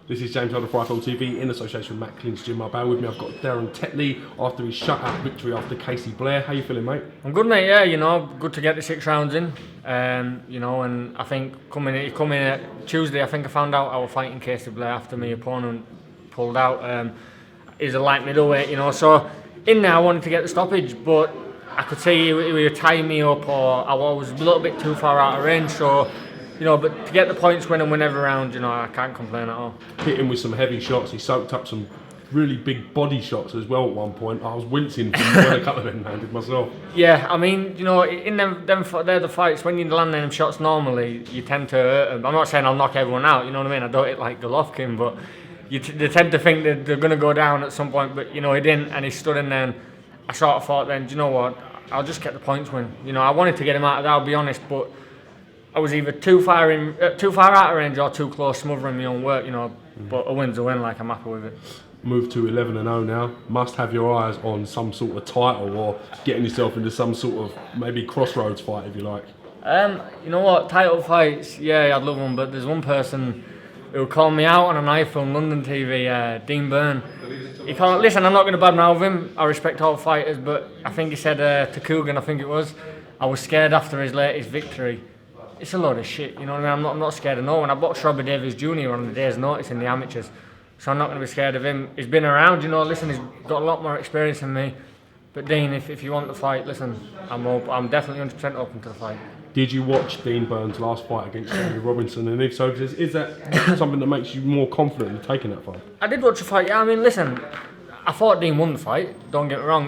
This is James Holder for iFL TV in association with Matt Clinch Gym Mobile. With me I've got Darren Tetley after his shutout victory after Casey Blair. How you feeling, mate? I'm good, mate. Yeah, good to get the 6 rounds in. And I think coming in Tuesday, I think I found out I was fighting Casey Blair after my opponent pulled out. He's a light middleweight, so in there I wanted to get the stoppage, but I could see he was tying me up, or I was a little bit too far out of range. So, but to get the points win and win every round, I can't complain at all. Hit him with some heavy shots. He soaked up some really big body shots as well at one point. I was wincing from when a couple of them landed myself. Yeah, I mean, in they're the fights, when you land them shots normally, you tend to hurt them. I'm not saying I'll knock everyone out, you know what I mean? I don't hit like Golovkin, but they tend to think that they're going to go down at some point, but, he didn't, and he stood in there, and I sort of thought then, do you know what, I'll just get the points win. I wanted to get him out of there, I'll be honest, but I was either too far out of range or too close, smothering my own work, But a win's a win, I'm happy with it. Move to 11-0 now. Must have your eyes on some sort of title or getting yourself into some sort of maybe crossroads fight, if you like. You know what? Title fights, yeah, I'd love one. But there's one person who called me out on an iPhone London TV, Dean Byrne. He called. Listen, I'm not going to badmouth him. I respect all fighters, but I think he said to Coogan, I think it was, I was scared after his latest victory. It's a load of shit, you know what I mean? I'm not scared of no one. I boxed Robbie Davies Jr. on the day's notice in the amateurs, so I'm not going to be scared of him. He's been around, listen, he's got a lot more experience than me. But Dean, if you want the fight, listen, I'm definitely 100% open to the fight. Did you watch Dean Byrne's last fight against Jamie Robinson? And if so, is that something that makes you more confident in taking that fight? I did watch the fight, yeah. I mean, listen, I thought Dean won the fight, don't get me wrong,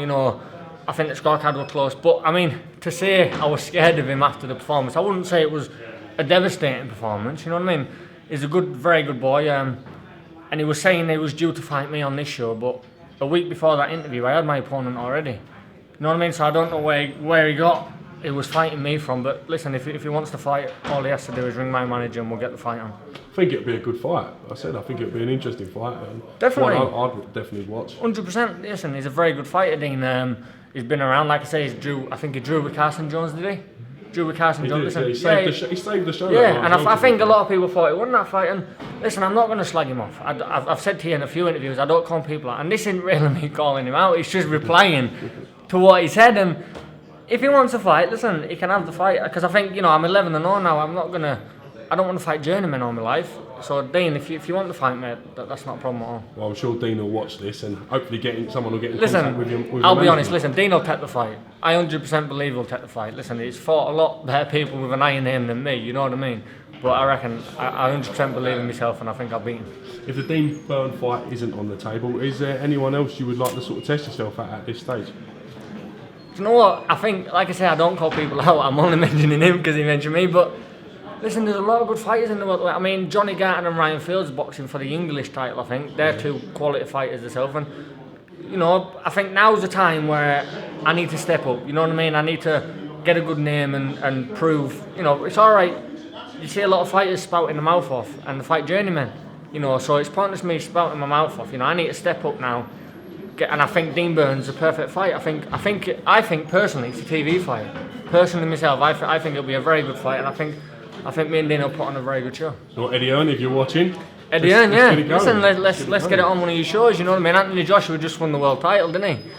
I think the scorecard was close, but I mean, to say I was scared of him after the performance, I wouldn't say it was a devastating performance, you know what I mean? He's a very good boy, and he was saying he was due to fight me on this show, but a week before that interview, I had my opponent already. You know what I mean? So I don't know where he was fighting me from, but listen, if he wants to fight, all he has to do is ring my manager and we'll get the fight on. I think it'd be a good fight. I think it'd be an interesting fight. Definitely. I'd definitely watch. 100%. Listen, he's a very good fighter, Dean. He's been around, like I say, I think he drew with Carson Jones, did he? Drew with Carson Jones. Listen, he saved the show. Yeah, and I think a lot of people thought he won that fight. And listen, I'm not going to slag him off. I've said to you in a few interviews, I don't call people out. And this isn't really me calling him out. It's just replying to what he said. And if he wants to fight, listen, he can have the fight. Because I think, I'm 11-0 now. I don't want to fight journeymen all my life. So Dean, if you want to fight, mate, that's not a problem at all. Well, I'm sure Dean will watch this and hopefully someone will get in contact with him. I'll be honest, listen, Dean will take the fight. I 100% believe he'll take the fight. Listen, he's fought a lot better people with an iron name than me, you know what I mean? But I reckon, I 100% believe in myself and I think I'll beat him. If the Dean Byrne fight isn't on the table, is there anyone else you would like to sort of test yourself at this stage? Do you know what? I think, like I say, I don't call people out. I'm only mentioning him because he mentioned me, but listen, there's a lot of good fighters in the world. I mean, Johnny Garton and Ryan Fields boxing for the English title, I think. They're two quality fighters themselves. And, I think now's the time where I need to step up. You know what I mean? I need to get a good name and prove, it's all right. You see a lot of fighters spouting the mouth off and the fight journeymen, so it's pointless me spouting my mouth off. I need to step up now. And I think Dean Byrne's a perfect fight. I think personally it's a TV fight. Personally myself, I think it'll be a very good fight, and I think me and Dean will put on a very good show. Well, Eddie Earn, if you're watching. Eddie Earn, yeah. Listen, let's get it on one of your shows. You know what I mean? Anthony Joshua just won the world title, didn't he?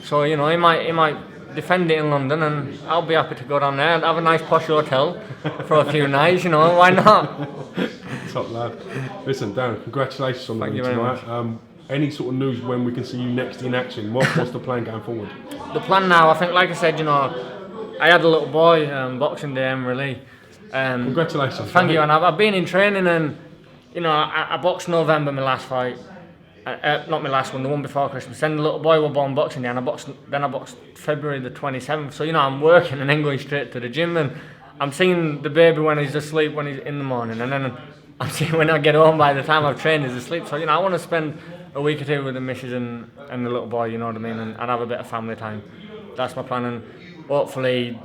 So he might defend it in London, and I'll be happy to go down there and have a nice posh hotel for a few nights. Why not? Top lad. Listen, Darren, congratulations on the win tonight. Any sort of news when we can see you next in action? What's the plan going forward? The plan now, I think, like I said, I had a little boy, Boxing Day, Emily. Congratulations. Thank you, and I've been in training, and I boxed November, my last fight. Not my last one, the one before Christmas. Then the little boy was born Boxing Day, and I boxed February the 27th. So I'm working and then going straight to the gym, and I'm seeing the baby when he's asleep, when he's in the morning, and then I'm seeing when I get home by the time I've trained he's asleep. So I want to spend a week or two with the missus and the little boy, you know what I mean, and have a bit of family time. That's my plan, and hopefully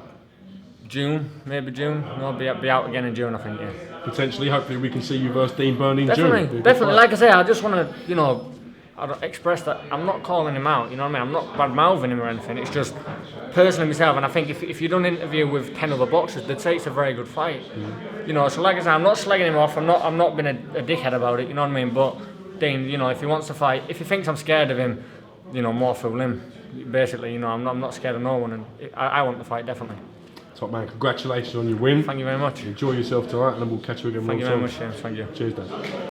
maybe June. I'll be out again in June, I think, yeah. Potentially, hopefully we can see you versus Dean Byrne in June. Definitely. Like I say, I just want to, expressed that I'm not calling him out, you know what I mean? I'm not bad mouthing him or anything. It's just personally myself, and I think if you done an interview with 10 other boxers, they'd say it's a very good fight. You know, so like I said, I'm not slagging him off. I'm not being a dickhead about it. You know what I mean? But Dean, you know, if he wants to fight, if he thinks I'm scared of him, you know, more fool him. Basically, you know, I'm not scared of no one, and I want the fight definitely. Top man, congratulations on your win. Thank you very much. Enjoy yourself tonight, and then we'll catch you again. Thank you very much, James. Thank you. Cheers, Dan.